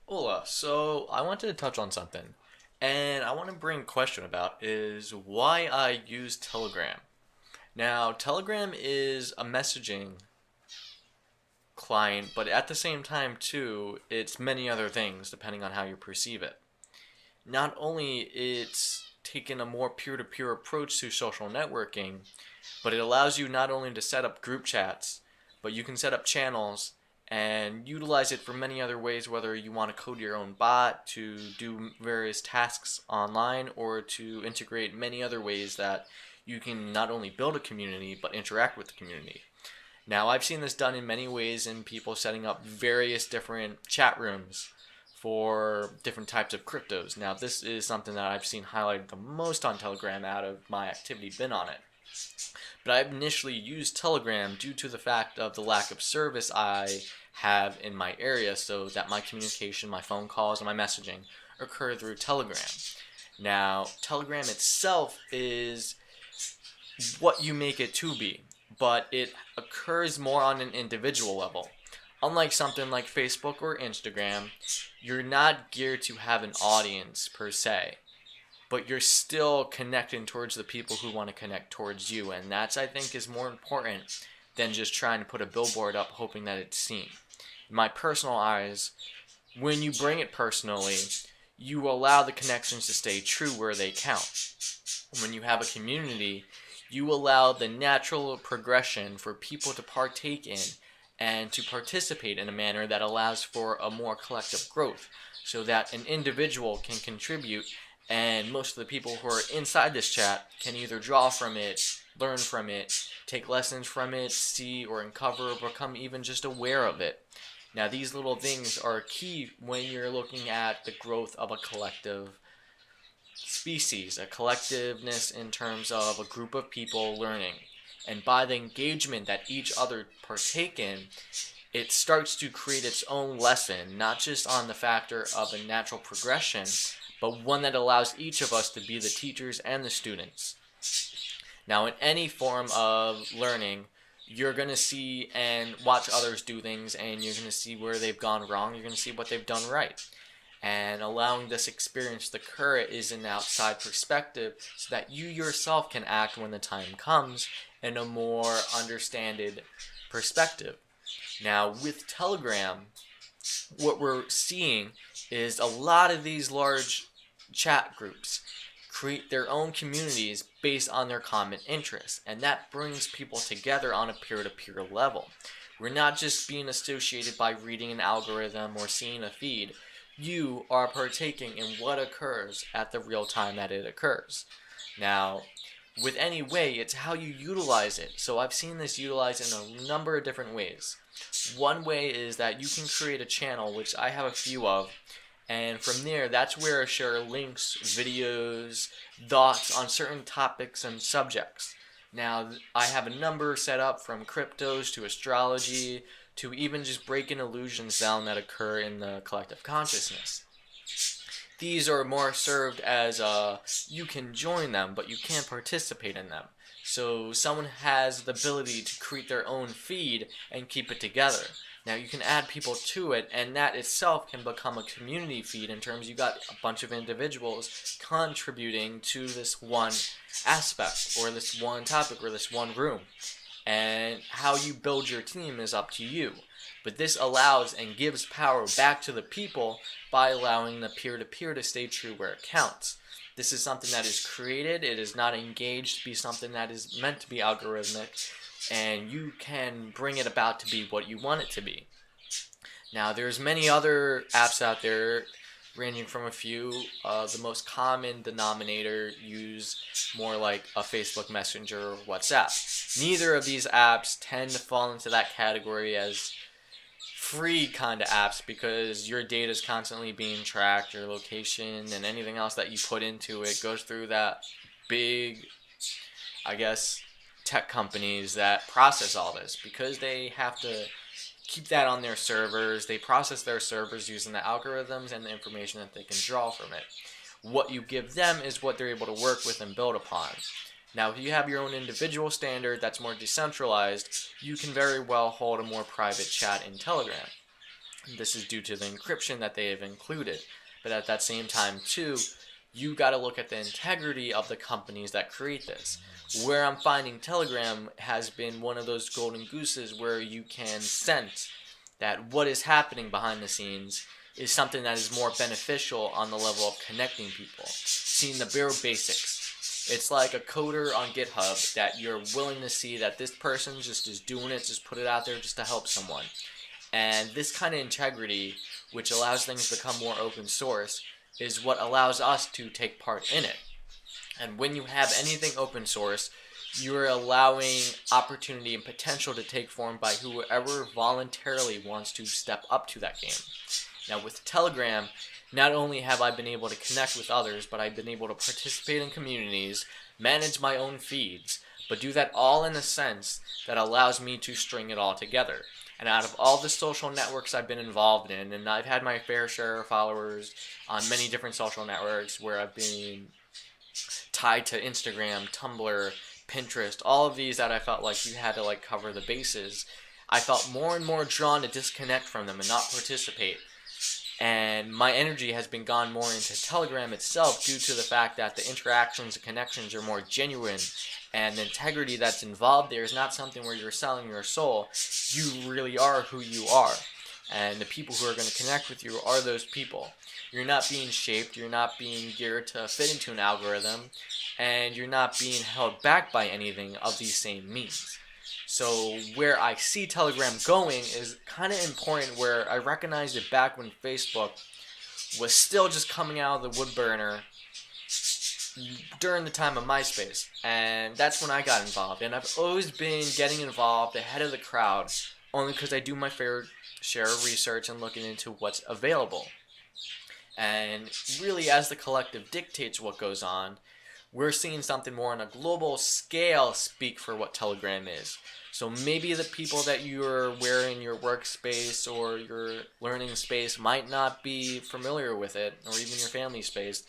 Hola. So I wanted to touch on something, and I want to bring a question about is why I use Telegram. Now, Telegram is a messaging client, but at the same time too, it's many other things depending on how you perceive it. Not only it's taken a more peer-to-peer approach to social networking, but it allows you not only to set up group chats, but you can set up channels and utilize it for many other ways, whether you want to code your own bot to do various tasks online or to integrate many other ways that you can not only build a community but interact with the community. Now, I've seen this done in many ways in people setting up various different chat rooms for different types of cryptos. Now, this is something that I've seen highlighted the most on Telegram out of my activity been on it. But I initially used Telegram due to the fact of the lack of service I have in my area, so that my communication, my phone calls, and my messaging occur through Telegram. Now, Telegram itself is what you make it to be, but it occurs more on an individual level. Unlike something like Facebook or Instagram, you're not geared to have an audience per se, but you're still connecting towards the people who want to connect towards you, and that's, I think, is more important than just trying to put a billboard up hoping that it's seen. In my personal eyes, when you bring it personally, you allow the connections to stay true where they count. When you have a community, you allow the natural progression for people to partake in and to participate in a manner that allows for a more collective growth, so that an individual can contribute and most of the people who are inside this chat can either draw from it, learn from it, take lessons from it, see or uncover, or become even just aware of it. Now, these little things are key when you're looking at the growth of a collective species, a collectiveness in terms of a group of people learning. And by the engagement that each other partake in, it starts to create its own lesson, not just on the factor of a natural progression, but one that allows each of us to be the teachers and the students. Now, in any form of learning, you're going to see and watch others do things, and you're going to see where they've gone wrong, you're going to see what they've done right. And allowing this experience to occur is an outside perspective so that you yourself can act when the time comes in a more understanded perspective. Now, with Telegram, what we're seeing is a lot of these large chat groups create their own communities based on their common interests, and that brings people together on a peer-to-peer level. We're not just being associated by reading an algorithm or seeing a feed. You are partaking in what occurs at the real time that it occurs. Now, with any way, it's how you utilize it. So I've seen this utilized in a number of different ways. One way is that you can create a channel, which I have a few of, and from there, that's where I share links, videos, thoughts on certain topics and subjects. Now, I have a number set up from cryptos to astrology to even just breaking illusions down that occur in the collective consciousness. These are more served as you can join them, but you can't participate in them. So someone has the ability to create their own feed and keep it together. Now, you can add people to it, and that itself can become a community feed in terms you got a bunch of individuals contributing to this one aspect or this one topic or this one room. And how you build your team is up to you. But this allows and gives power back to the people by allowing the peer-to-peer to stay true where it counts. This is something that is created. It is not engaged to be something that is meant to be algorithmic, and you can bring it about to be what you want it to be. Now, there's many other apps out there, ranging from a few. The most common denominator use more like a Facebook Messenger or WhatsApp. Neither of these apps tend to fall into that category as free kind of apps because your data is constantly being tracked, your location and anything else that you put into it goes through that big, I guess, tech companies that process all this because they have to keep that on their servers. They process their servers using the algorithms and the information that they can draw from it. What you give them is what they're able to work with and build upon. Now, if you have your own individual standard that's more decentralized, you can very well hold a more private chat in Telegram. This is due to the encryption that they have included. But at that same time, too, you got to look at the integrity of the companies that create this. Where I'm finding Telegram has been one of those golden gooses where you can sense that what is happening behind the scenes is something that is more beneficial on the level of connecting people. Seeing the bare basics. It's like a coder on GitHub that you're willing to see that this person just is doing it, just put it out there just to help someone. And this kind of integrity, which allows things to become more open source, is what allows us to take part in it. And when you have anything open source, you're allowing opportunity and potential to take form by whoever voluntarily wants to step up to that game. Now with Telegram, not only have I been able to connect with others, but I've been able to participate in communities, manage my own feeds, but do that all in a sense that allows me to string it all together. And out of all the social networks I've been involved in, and I've had my fair share of followers on many different social networks where I've been tied to Instagram, Tumblr, Pinterest, all of these that I felt like you had to like cover the bases, I felt more and more drawn to disconnect from them and not participate. And my energy has been gone more into Telegram itself due to the fact that the interactions and connections are more genuine, and the integrity that's involved there is not something where you're selling your soul. You really are who you are, and the people who are going to connect with you are those people. You're not being shaped, you're not being geared to fit into an algorithm, and you're not being held back by anything of these same means. So where I see Telegram going is kind of important, where I recognized it back when Facebook was still just coming out of the wood burner during the time of MySpace. And that's when I got involved. And I've always been getting involved ahead of the crowd, only because I do my fair share of research and looking into what's available. And really, as the collective dictates what goes on, we're seeing something more on a global scale speak for what Telegram is. So maybe the people that you're wearing your workspace or your learning space might not be familiar with it, or even your family space.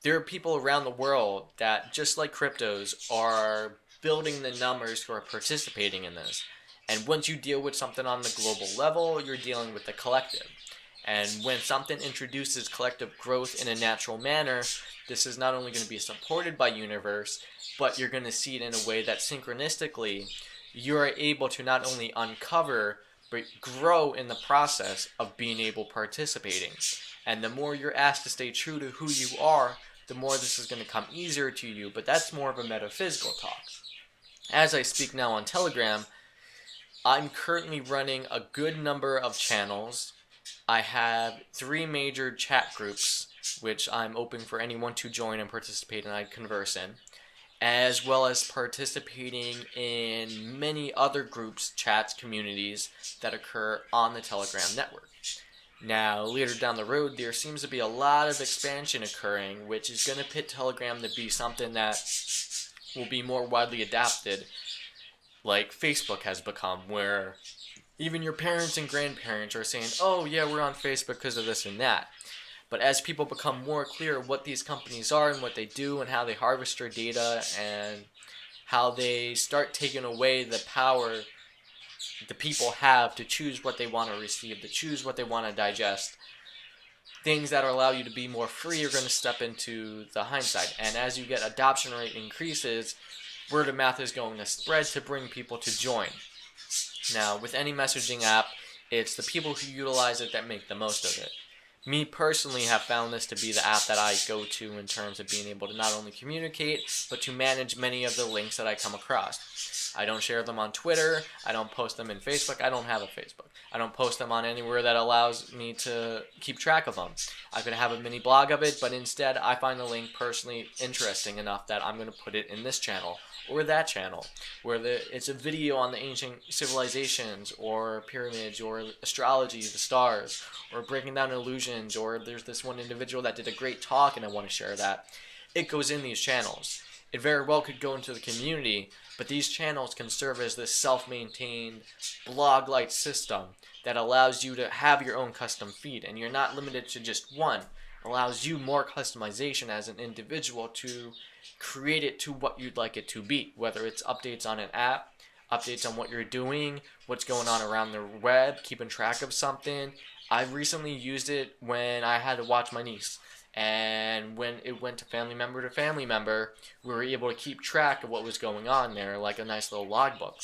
There are people around the world that, just like cryptos, are building the numbers who are participating in this. And once you deal with something on the global level, you're dealing with the collective. And when something introduces collective growth in a natural manner, this is not only going to be supported by universe, but you're going to see it in a way that synchronistically you're able to not only uncover, but grow in the process of being able participating. And the more you're asked to stay true to who you are, the more this is going to come easier to you, but that's more of a metaphysical talk. As I speak now on Telegram, I'm currently running a good number of channels. I have 3 major chat groups, which I'm open for anyone to join and participate and I converse in, as well as participating in many other groups, chats, communities that occur on the Telegram network. Now, later down the road, there seems to be a lot of expansion occurring, which is going to pit Telegram to be something that will be more widely adapted, like Facebook has become, where even your parents and grandparents are saying, oh yeah, we're on Facebook because of this and that. But as people become more clear what these companies are and what they do and how they harvest your data and how they start taking away the power the people have to choose what they want to receive, to choose what they want to digest, things that allow you to be more free are going to step into the hindsight. And as you get adoption rate increases, word of mouth is going to spread to bring people to join. Now, with any messaging app, it's the people who utilize it that make the most of it. Me personally have found this to be the app that I go to in terms of being able to not only communicate, but to manage many of the links that I come across. I don't share them on Twitter, I don't post them in Facebook, I don't have a Facebook. I don't post them on anywhere that allows me to keep track of them. I could have a mini blog of it, but instead I find the link personally interesting enough that I'm going to put it in this channel or that channel, where it's a video on the ancient civilizations or pyramids or astrology, the stars, or breaking down illusions, or there's this one individual that did a great talk and I want to share that. It goes in these channels. It very well could go into the community, but these channels can serve as this self-maintained blog-like system that allows you to have your own custom feed, and you're not limited to just one. It allows you more customization as an individual to create it to what you'd like it to be, whether it's updates on an app, updates on what you're doing, what's going on around the web, keeping track of something. I recently used it when I had to watch my niece. And when it went to family member, we were able to keep track of what was going on there, like a nice little logbook.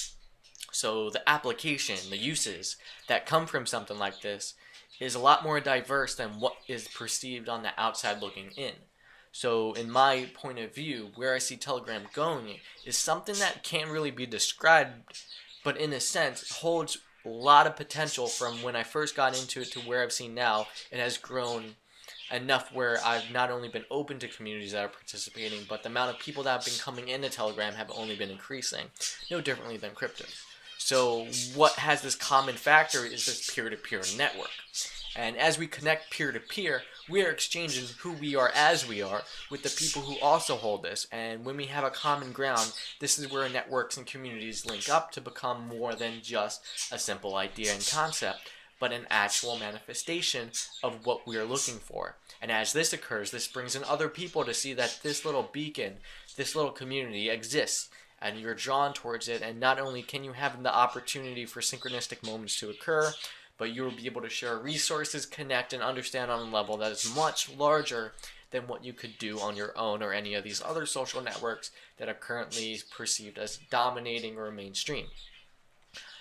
So the application, the uses that come from something like this is a lot more diverse than what is perceived on the outside looking in. So in my point of view, where I see Telegram going is something that can't really be described, but in a sense holds a lot of potential from when I first got into it to where I've seen now. It has grown enough where I've not only been open to communities that are participating, but the amount of people that have been coming into Telegram have only been increasing, no differently than crypto. So what has this common factor is this peer-to-peer network. And as we connect peer-to-peer, we are exchanging who we are as we are with the people who also hold this. And when we have a common ground, this is where networks and communities link up to become more than just a simple idea and concept, but an actual manifestation of what we are looking for. And as this occurs, this brings in other people to see that this little beacon, this little community exists, and you're drawn towards it. And not only can you have the opportunity for synchronistic moments to occur, but you will be able to share resources, connect, and understand on a level that is much larger than what you could do on your own or any of these other social networks that are currently perceived as dominating or mainstream.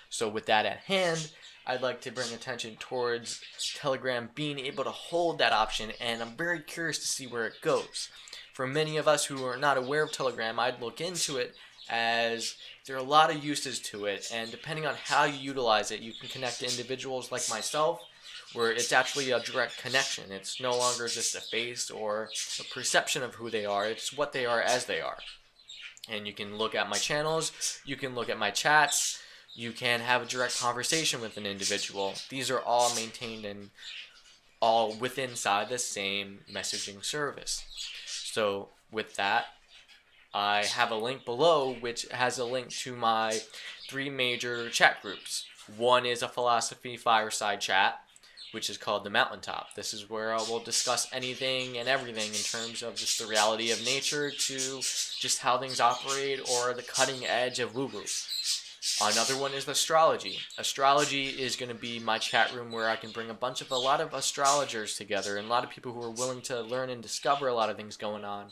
So with that at hand, I'd like to bring attention towards Telegram being able to hold that option, and I'm very curious to see where it goes. For many of us who are not aware of Telegram, I'd look into it as there are a lot of uses to it, and depending on how you utilize it, you can connect to individuals like myself, where it's actually a direct connection. It's no longer just a face or a perception of who they are, it's what they are as they are. And you can look at my channels, you can look at my chats, you can have a direct conversation with an individual. These are all maintained and all within inside the same messaging service. So with that, I have a link below which has a link to my 3 major chat groups. One is a philosophy fireside chat, which is called The Mountaintop. This is where I will discuss anything and everything in terms of just the reality of nature to just how things operate or the cutting edge of woo-woo. Another one is Astrology. Astrology is going to be my chat room where I can bring a lot of astrologers together and a lot of people who are willing to learn and discover a lot of things going on,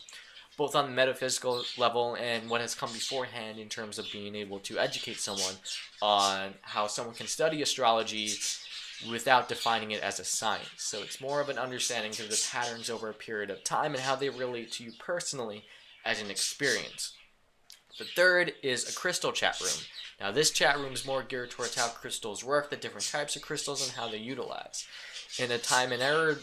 both on the metaphysical level and what has come beforehand in terms of being able to educate someone on how someone can study astrology without defining it as a science. So it's more of an understanding of the patterns over a period of time and how they relate to you personally as an experience. The third is a crystal chat room. Now this chat room is more geared towards how crystals work, the different types of crystals, and how they utilize. In a time and era,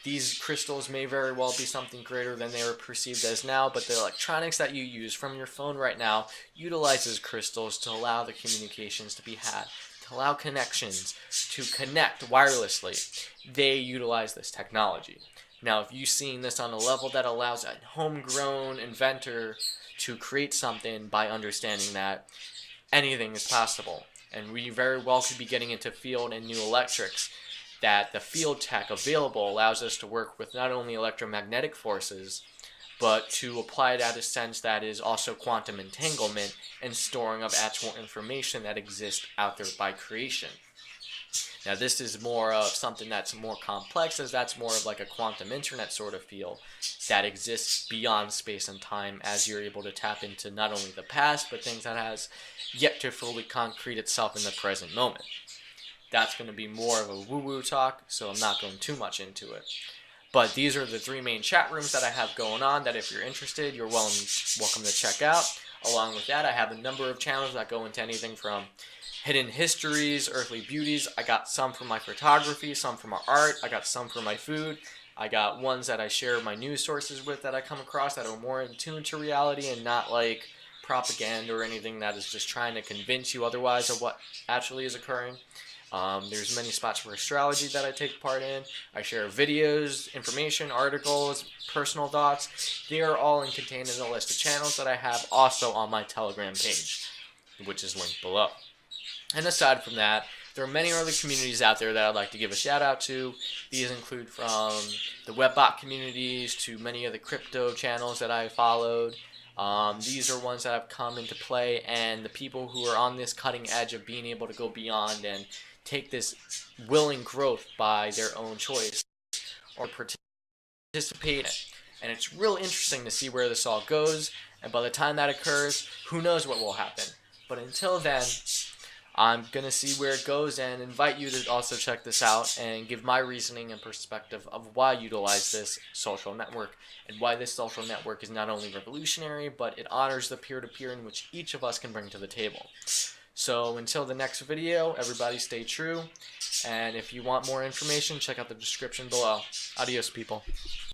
these crystals may very well be something greater than they were perceived as now, but the electronics that you use from your phone right now utilizes crystals to allow the communications to be had, to allow connections to connect wirelessly. They utilize this technology. Now, if you've seen this on a level that allows a homegrown inventor to create something by understanding that anything is possible, and we very well could be getting into field and new electrics, that the field tech available allows us to work with not only electromagnetic forces, but to apply it at a sense that is also quantum entanglement and storing of actual information that exists out there by creation. Now this is more of something that's more complex, as that's more of like a quantum internet sort of feel that exists beyond space and time, as you're able to tap into not only the past, but things that has yet to fully concrete itself in the present moment. That's going to be more of a woo-woo talk, so I'm not going too much into it. But these are the 3 main chat rooms that I have going on that if you're interested, you're welcome to check out. Along with that, I have a number of channels that go into anything from hidden histories, earthly beauties. I got some for my photography, some for my art. I got some for my food. I got ones that I share my news sources with that I come across that are more in tune to reality and not like propaganda or anything that is just trying to convince you otherwise of what actually is occurring. There's many spots for astrology that I take part in. I share videos, information, articles, personal thoughts. They are all contained in the list of channels that I have also on my Telegram page, which is linked below. And aside from that, there are many other communities out there that I'd like to give a shout out to. These include from the webbot communities to many of the crypto channels that I followed. These are ones that have come into play, and the people who are on this cutting edge of being able to go beyond and take this willing growth by their own choice or participate in it. And it's real interesting to see where this all goes, and by the time that occurs, who knows what will happen. But until then, I'm going to see where it goes and invite you to also check this out and give my reasoning and perspective of why I utilize this social network and why this social network is not only revolutionary, but it honors the peer-to-peer in which each of us can bring to the table. So until the next video, everybody stay true, and if you want more information, check out the description below. Adios, people.